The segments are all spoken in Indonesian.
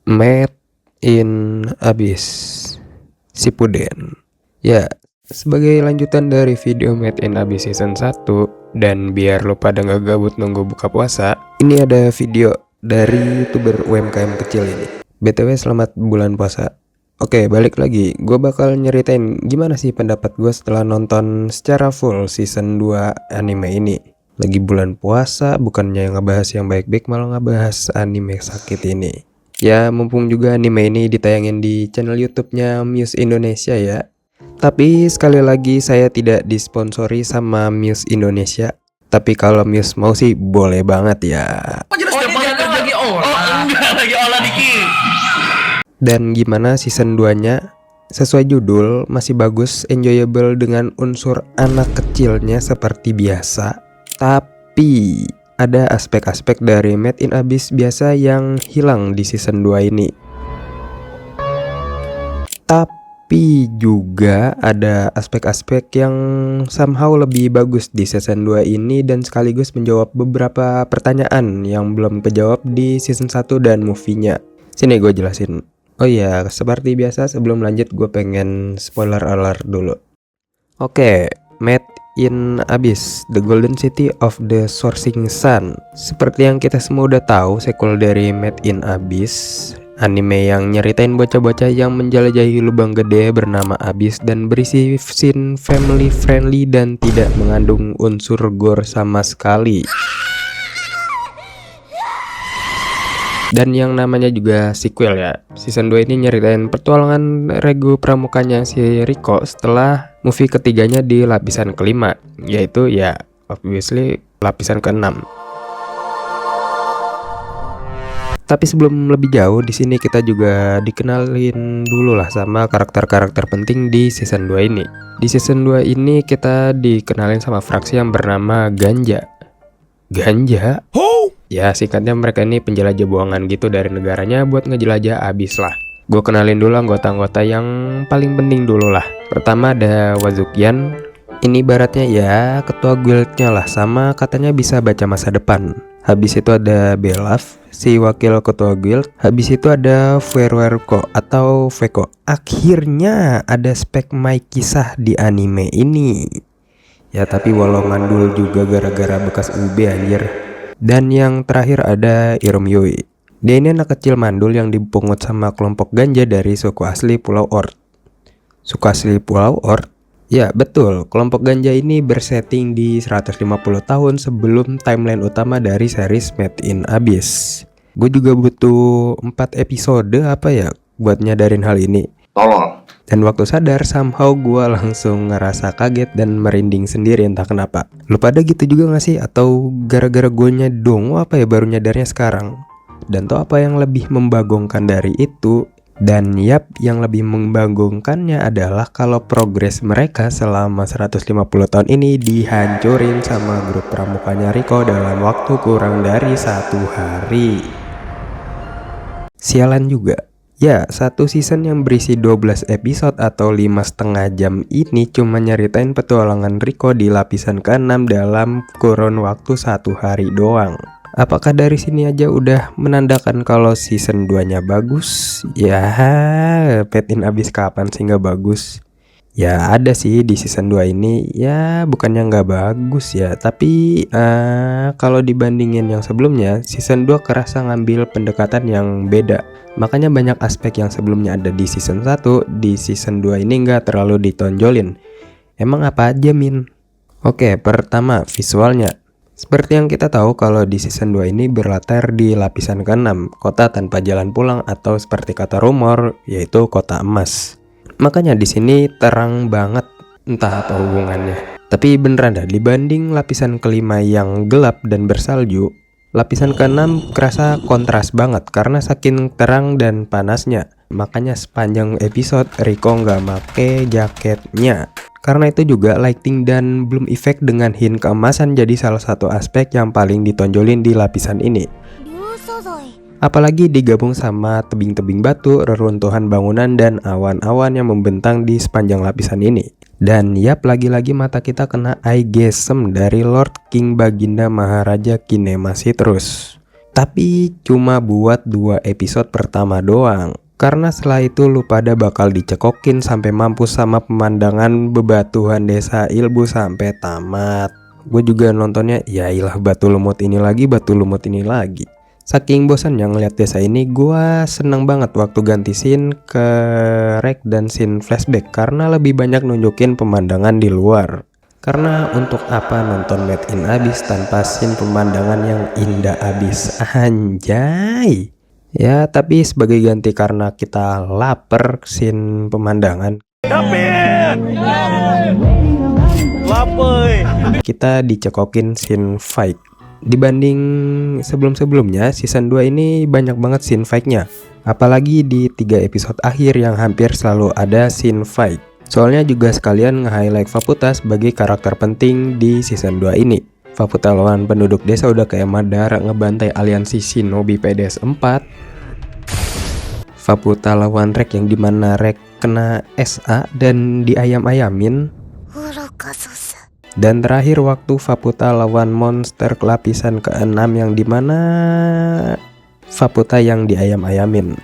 Made in Abyss Shippuden. Ya, sebagai lanjutan dari video Made in Abyss season 1, dan biar lo pada gak gabut nunggu buka puasa, ini ada video dari youtuber UMKM kecil ini. BTW selamat bulan puasa. Oke, balik lagi. Gue bakal nyeritain gimana sih pendapat gue setelah nonton secara full season 2 anime ini. Lagi bulan puasa, bukannya ngebahas yang baik-baik, malah ngebahas anime sakit ini. Ya, mumpung juga anime ini ditayangin di channel YouTube-nya Muse Indonesia ya. Tapi sekali lagi saya tidak disponsori sama Muse Indonesia. Tapi kalau Muse mau sih boleh banget ya. Dan gimana season 2-nya? Sesuai judul, masih bagus, enjoyable dengan unsur anak kecilnya seperti biasa. Tapi ada aspek-aspek dari Made in Abyss biasa yang hilang di season 2 ini. Tapi juga ada aspek-aspek yang somehow lebih bagus di season 2 ini dan sekaligus menjawab beberapa pertanyaan yang belum kejawab di season 1 dan movie-nya. Sini gue jelasin. Oh iya, seperti biasa sebelum lanjut gue pengen spoiler alert dulu. Oke, Made in Abyss, The Golden City of the Soaring Sun. Seperti yang kita semua udah tahu, sequel dari Made in Abyss, anime yang nyeritain bocah-bocah yang menjelajahi lubang gede bernama Abyss dan berisi scene family friendly dan tidak mengandung unsur gore sama sekali. Dan yang namanya juga sequel ya. Season 2 ini nyeritain petualangan regu pramukanya si Riko setelah movie ketiganya di lapisan kelima, yaitu ya obviously lapisan ke-6. Tapi sebelum lebih jauh, di sini kita juga dikenalin dulu lah sama karakter-karakter penting di season 2 ini. Di season 2 ini kita dikenalin sama fraksi yang bernama Ganja. Ganja? Ya singkatnya mereka ini penjelajah buangan gitu dari negaranya buat ngejelajah Abyss lah. Gue kenalin dulu anggota-anggota yang paling penting dulu lah. Pertama ada Wazukyan. Ini ibaratnya ya ketua guildnya lah, sama katanya bisa baca masa depan. Habis itu ada Belaf, si wakil ketua guild. Habis itu ada Fueruerko atau Veko. Akhirnya ada spek Mai kisah di anime ini. Ya tapi walau mandul juga gara-gara bekas UB anjir. Dan yang terakhir ada Irom Yui. Dia ini anak kecil mandul yang dipungut sama kelompok ganja dari suku asli Pulau Ord. Suku asli Pulau Ord? Ya betul, kelompok ganja ini bersetting di 150 tahun sebelum timeline utama dari series Made in Abyss. Gue juga butuh 4 episode apa ya buat nyadarin hal ini. Tolong. Dan waktu sadar, somehow gue langsung ngerasa kaget dan merinding sendiri entah kenapa. Lu pada gitu juga gak sih? Atau gara-gara gue dong apa ya baru nyadarnya sekarang? Dan tau apa yang lebih membagongkan dari itu? Dan yap, yang lebih membagongkannya adalah kalau progres mereka selama 150 tahun ini dihancurin sama grup pramukanya Riko dalam waktu kurang dari 1 hari. Sialan juga. Ya, satu season yang berisi 12 episode atau 5,5 jam ini cuma nyeritain petualangan Riko di lapisan ke-6 dalam kurun waktu 1 hari doang. Apakah dari sini aja udah menandakan kalau season 2-nya bagus? Ya, Made in Abyss kapan sih nggak bagus? Ya ada sih di season 2 ini, ya bukannya nggak bagus ya, tapi kalau dibandingin yang sebelumnya, season 2 kerasa ngambil pendekatan yang beda. Makanya banyak aspek yang sebelumnya ada di season 1, di season 2 ini nggak terlalu ditonjolin. Emang apa aja Min? Oke, pertama visualnya. Seperti yang kita tahu kalau di season 2 ini berlatar di lapisan ke-6, kota tanpa jalan pulang atau seperti kata rumor, yaitu kota emas. Makanya di sini terang banget, entah apa hubungannya. Tapi beneran dah, dibanding lapisan kelima yang gelap dan bersalju, lapisan ke-6 kerasa kontras banget karena saking terang dan panasnya. Makanya sepanjang episode Riko nggak make jaketnya. Karena itu juga lighting dan bloom effect dengan hint keemasan jadi salah satu aspek yang paling ditonjolin di lapisan ini. Apalagi digabung sama tebing-tebing batu, reruntuhan bangunan, dan awan-awan yang membentang di sepanjang lapisan ini. Dan yap, lagi-lagi mata kita kena eye gesem dari Lord King Baginda Maharaja Kinema Citrus. Tapi cuma buat 2 episode pertama doang. Karena setelah itu lu pada bakal dicekokin sampai mampus sama pemandangan bebatuan desa Ilbu sampai tamat. Gue juga nontonnya ya ilah batu lumut ini lagi, batu lumut ini lagi. Saking bosan yang ngeliat desa ini, gue seneng banget waktu ganti scene ke rek dan scene flashback karena lebih banyak nunjukin pemandangan di luar. Karena untuk apa nonton Made in Abyss tanpa scene pemandangan yang indah abis, anjay. Ya tapi sebagai ganti karena kita lapar scene pemandangan, kita dicekokin scene fight. Dibanding sebelum-sebelumnya, season 2 ini banyak banget scene fight-nya. Apalagi di 3 episode akhir yang hampir selalu ada scene fight. Soalnya juga sekalian nge-highlight Faputa sebagai karakter penting di season 2 ini. Faputa lawan penduduk desa udah kayak Madara ngebantai aliansi Shinobi PDS 4. Faputa lawan Rek yang dimana Rek kena SA dan diayam-ayamin. Dan terakhir waktu Faputa lawan monster lapisan ke-6 yang dimana Faputa yang diayam-ayamin.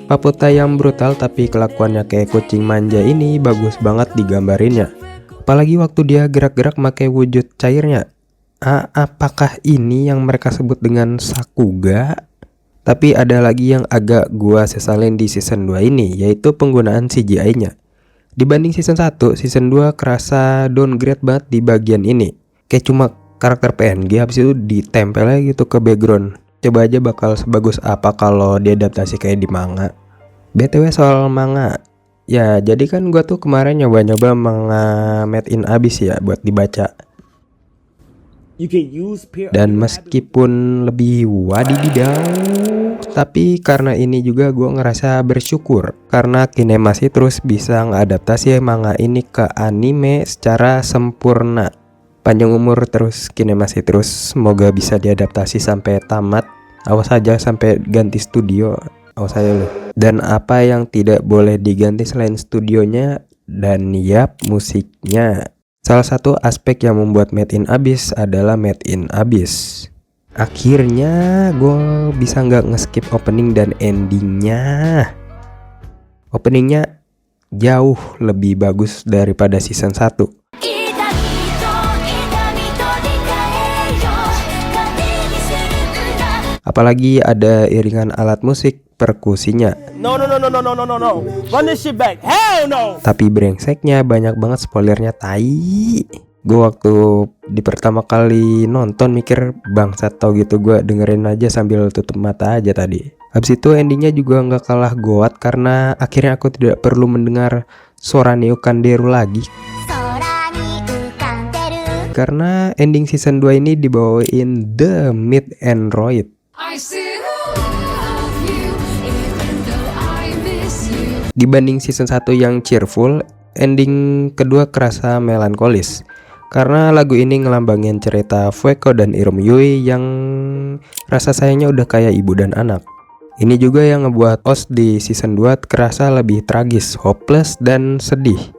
Faputa yang brutal tapi kelakuannya kayak kucing manja ini bagus banget digambarinnya. Apalagi waktu dia gerak-gerak pakai wujud cairnya. Apakah ini yang mereka sebut dengan Sakuga? Tapi ada lagi yang agak gua sesalin di season 2 ini, yaitu penggunaan CGI-nya. Dibanding season 1, season 2 kerasa downgrade banget di bagian ini. Kayak cuma karakter PNG habis itu ditempel aja gitu ke background. Coba aja bakal sebagus apa kalau diadaptasi kayak di manga. BTW soal manga, ya jadi kan gua tuh kemarin nyoba-nyoba manga Made in Abyss ya buat dibaca. Dan meskipun lebih wadididaw, tapi karena ini juga gue ngerasa bersyukur karena Kinemasi terus bisa ngadaptasi manga ini ke anime secara sempurna. Panjang umur terus Kinemasi terus, semoga bisa diadaptasi sampai tamat. Awas aja sampai ganti studio, awas aja loh. Dan apa yang tidak boleh diganti selain studionya dan yap musiknya. Salah satu aspek yang membuat Made in Abyss adalah Made in Abyss. Akhirnya gue bisa nggak nge-skip opening dan endingnya. Openingnya jauh lebih bagus daripada season 1. Apalagi ada iringan alat musik perkusinya. No. Run this shit back. Hell no. Tapi brengseknya banyak banget spoilernya, tai. Gue waktu di pertama kali nonton mikir bangsat tau gitu, gue dengerin aja sambil tutup mata aja tadi. Habis itu endingnya juga nggak kalah goat karena akhirnya aku tidak perlu mendengar suara Neo Kanderu lagi. Karena ending season 2 ini dibawain The Mid Android. Dibanding season 1 yang cheerful, ending kedua kerasa melankolis. Karena lagu ini ngelambangin cerita Fueko dan Irom Yui yang rasa sayangnya udah kayak ibu dan anak. Ini juga yang ngebuat OST di season 2 kerasa lebih tragis, hopeless, dan sedih.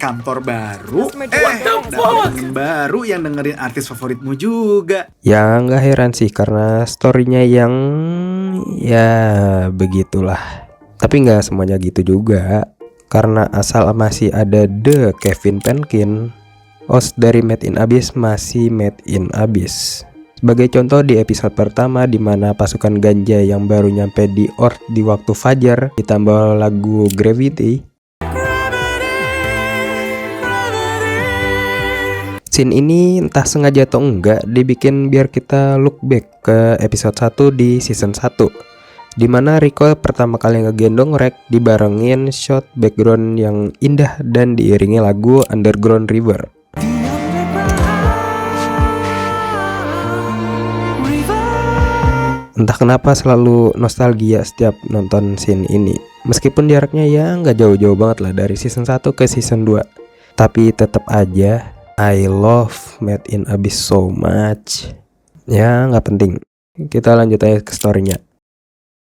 Kantor baru, temen baru yang dengerin artis favoritmu juga. Ya nggak heran sih karena storynya yang ya begitulah. Tapi nggak semuanya gitu juga. Karena asal masih ada The Kevin Penkin, host dari Made in Abyss masih Made in Abyss. Sebagai contoh di episode pertama di mana pasukan ganja yang baru nyampe di Earth di waktu fajar ditambah lagu Gravity. Scene ini entah sengaja atau enggak dibikin biar kita look back ke episode 1 di season 1, dimana Rico pertama kali ngegendong Rek dibarengin shot background yang indah dan diiringi lagu Underground River. Entah kenapa selalu nostalgia setiap nonton scene ini. Meskipun jaraknya ya nggak jauh-jauh banget lah dari season 1 ke season 2. Tapi tetap aja I love Made in Abyss so much. Ya nggak penting. Kita lanjut aja ke story-nya.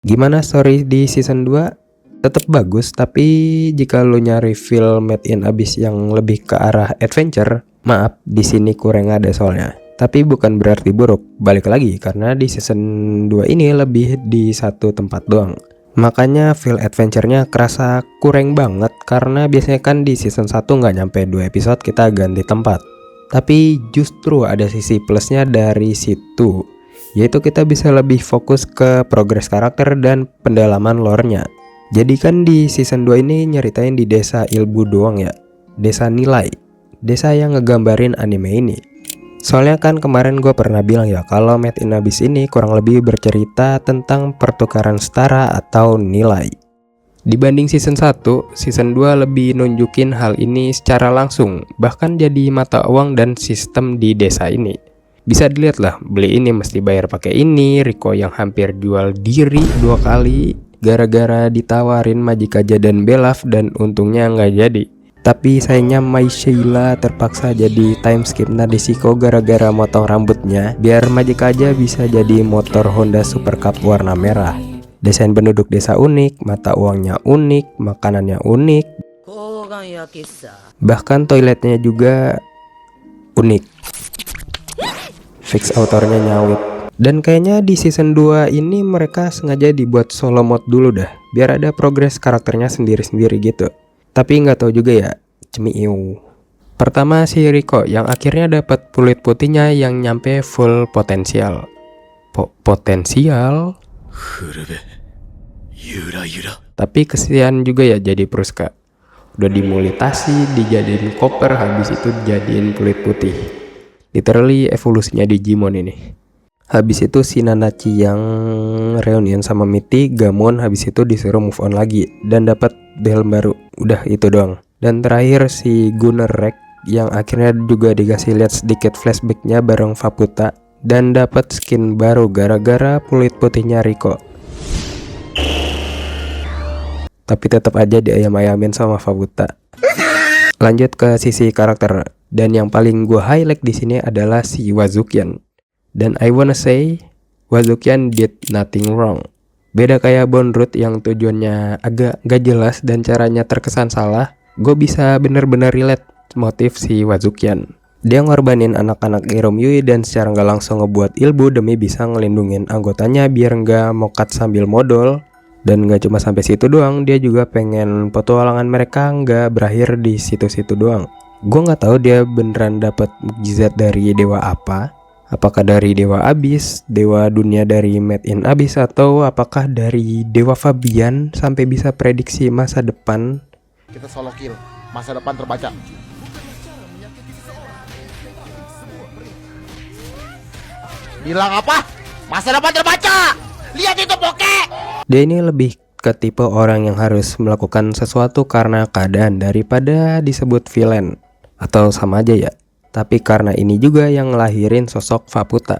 Gimana story di season 2? Tetap bagus, tapi jika lu nyari feel Made in Abyss yang lebih ke arah adventure, maaf, di sini kurang ada soalnya. Tapi bukan berarti buruk, balik lagi karena di season 2 ini lebih di satu tempat doang. Makanya feel adventure-nya kerasa kurang banget karena biasanya kan di season 1 nggak nyampe 2 episode kita ganti tempat. Tapi justru ada sisi plusnya dari situ, yaitu kita bisa lebih fokus ke progres karakter dan pendalaman lore-nya. Jadi kan di season 2 ini nyeritain di desa Ilbu doang ya, desa Nilai, desa yang ngegambarin anime ini. Soalnya kan kemarin gue pernah bilang ya kalau Made in Abyss ini kurang lebih bercerita tentang pertukaran setara atau nilai. Dibanding season 1, season 2 lebih nunjukin hal ini secara langsung, bahkan jadi mata uang dan sistem di desa ini. Bisa dilihat lah, beli ini mesti bayar pakai ini, Riko yang hampir jual diri 2 kali gara-gara ditawarin Majikaja dan Belaf dan untungnya nggak jadi. Tapi sayangnya Mai Sheila terpaksa jadi time skip Nadeshiko gara-gara motong rambutnya biar Majikaja bisa jadi motor Honda Super Cup warna merah. Desain penduduk desa unik, mata uangnya unik, makanannya unik, bahkan toiletnya juga unik. Fix autornya nyawit. Dan kayaknya di season 2 ini mereka sengaja dibuat solo mode dulu dah, biar ada progres karakternya sendiri-sendiri gitu. Tapi nggak tahu juga ya, cemiu. Pertama si Riko yang akhirnya dapat kulit putihnya yang nyampe full potensial. Potensial? Tapi kesian juga ya jadi Pruska. Udah dimulitasi, dijadiin koper, habis itu jadiin kulit putih. Literally evolusinya Digimon ini. Habis itu si Nanachi yang reunion sama Mitty, Gamon habis itu disuruh move on lagi dan dapat helm baru. Udah itu doang. Dan terakhir si Gunner Rek yang akhirnya juga dikasih lihat sedikit flashbacknya bareng Faputa dan dapat skin baru gara-gara kulit putihnya Riko. Tapi tetap aja diayam-ayamin sama Faputa. Lanjut ke sisi karakter, dan yang paling gue highlight di sini adalah si Wazukyan. Dan I wanna say, Wazukyan did nothing wrong. Beda kayak Bondrut yang tujuannya agak gak jelas dan caranya terkesan salah, gue bisa bener-bener relate motif si Wazukyan. Dia ngorbanin anak-anak Irom Yui dan secara gak langsung ngebuat ilmu demi bisa ngelindungin anggotanya biar gak mokat sambil modal. Dan gak cuma sampai situ doang, dia juga pengen petualangan mereka gak berakhir di situ-situ doang. Gue gak tahu dia beneran dapat mukjizat dari dewa apa. Apakah dari Dewa Abyss, Dewa Dunia dari Made in Abyss, atau apakah dari Dewa Fabian sampai bisa prediksi masa depan? Kita solo kill, masa depan terbaca. Bilang apa? Masa depan terbaca. Lihat itu bokeh. Dia ini lebih ke tipe orang yang harus melakukan sesuatu karena keadaan daripada disebut villain. Atau sama aja ya. Tapi karena ini juga yang ngelahirin sosok Faputa,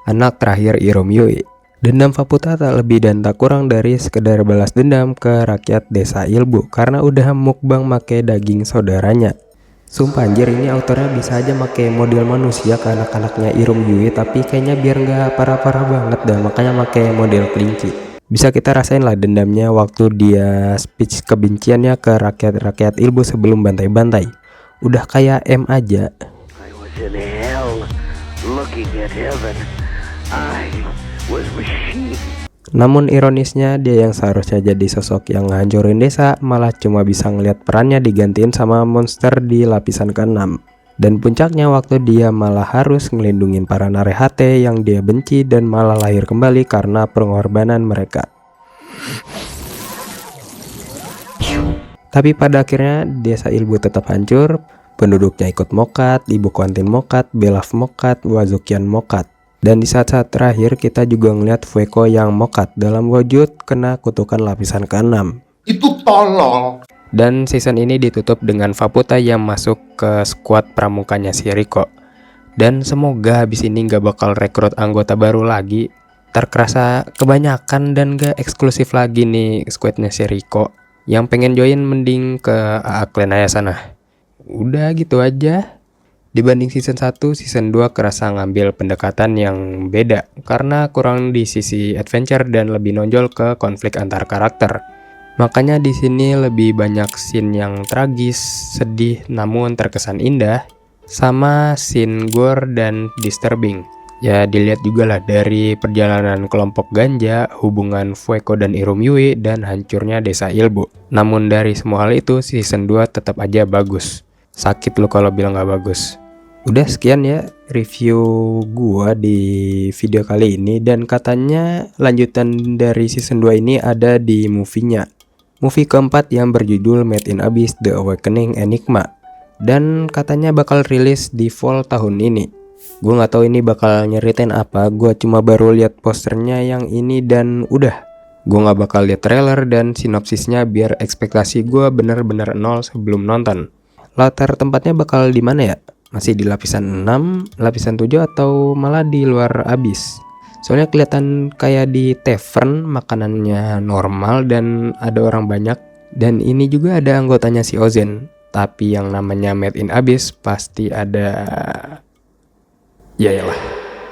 anak terakhir Irom Yui. Dendam Faputa tak lebih dan tak kurang dari sekedar balas dendam ke rakyat desa Ilbu karena udah mukbang make daging saudaranya. Sumpah anjir, ini autornya bisa aja make model manusia ke anak-anaknya Irom Yui, tapi kayaknya biar nggak parah-parah banget dah, makanya make model kelinci. Bisa kita rasain lah dendamnya waktu dia speech kebenciannya ke rakyat-rakyat Ilbu sebelum bantai-bantai. Udah kayak M aja. In hell, looking at heaven, I was machine. Namun ironisnya dia yang seharusnya jadi sosok yang ngancurin desa malah cuma bisa ngeliat perannya digantiin sama monster di lapisan ke-6. Dan puncaknya waktu dia malah harus ngelindungin para Narehate yang dia benci dan malah lahir kembali karena pengorbanan mereka. Tapi pada akhirnya desa Ilbu tetap hancur. Penduduknya ikut mokat, Ibu Kontin mokat, Belaf mokat, Wazukyan mokat. Dan di saat-saat terakhir kita juga ngeliat Fueko yang mokat dalam wujud kena kutukan lapisan ke-6. Itu tolol. Dan season ini ditutup dengan Faputa yang masuk ke skuad pramukanya si Riko. Dan semoga habis ini gak bakal rekrut anggota baru lagi. Terkerasa kebanyakan dan gak eksklusif lagi nih squadnya si Rico. Yang pengen join mending ke AA Clan aja sana. Udah gitu aja. Dibanding season 1, season 2 kerasa ngambil pendekatan yang beda karena kurang di sisi adventure dan lebih nonjol ke konflik antar karakter. Makanya di sini lebih banyak scene yang tragis, sedih namun terkesan indah, sama scene gore dan disturbing. Ya dilihat juga lah dari perjalanan kelompok ganja, hubungan Fueko dan Irum Yui, dan hancurnya desa Ilbu. Namun dari semua hal itu season 2 tetap aja bagus. Sakit lo kalau bilang gak bagus. Udah sekian ya review gua di video kali ini, dan katanya lanjutan dari season 2 ini ada di movie-nya. Movie keempat yang berjudul Made in Abyss The Awakening Enigma, dan katanya bakal rilis di fall tahun ini. Gue nggak tahu ini bakal nyeritain apa, gue cuma baru lihat posternya yang ini dan udah. Gue nggak bakal lihat trailer dan sinopsisnya biar ekspektasi gue bener-bener nol sebelum nonton. Latar tempatnya bakal di mana ya? Masih di lapisan 6, lapisan 7 atau malah di luar Abyss? Soalnya kelihatan kayak di tavern, makanannya normal dan ada orang banyak. Dan ini juga ada anggotanya si Ozen. Tapi yang namanya Made in Abyss pasti ada... Ya iyalah.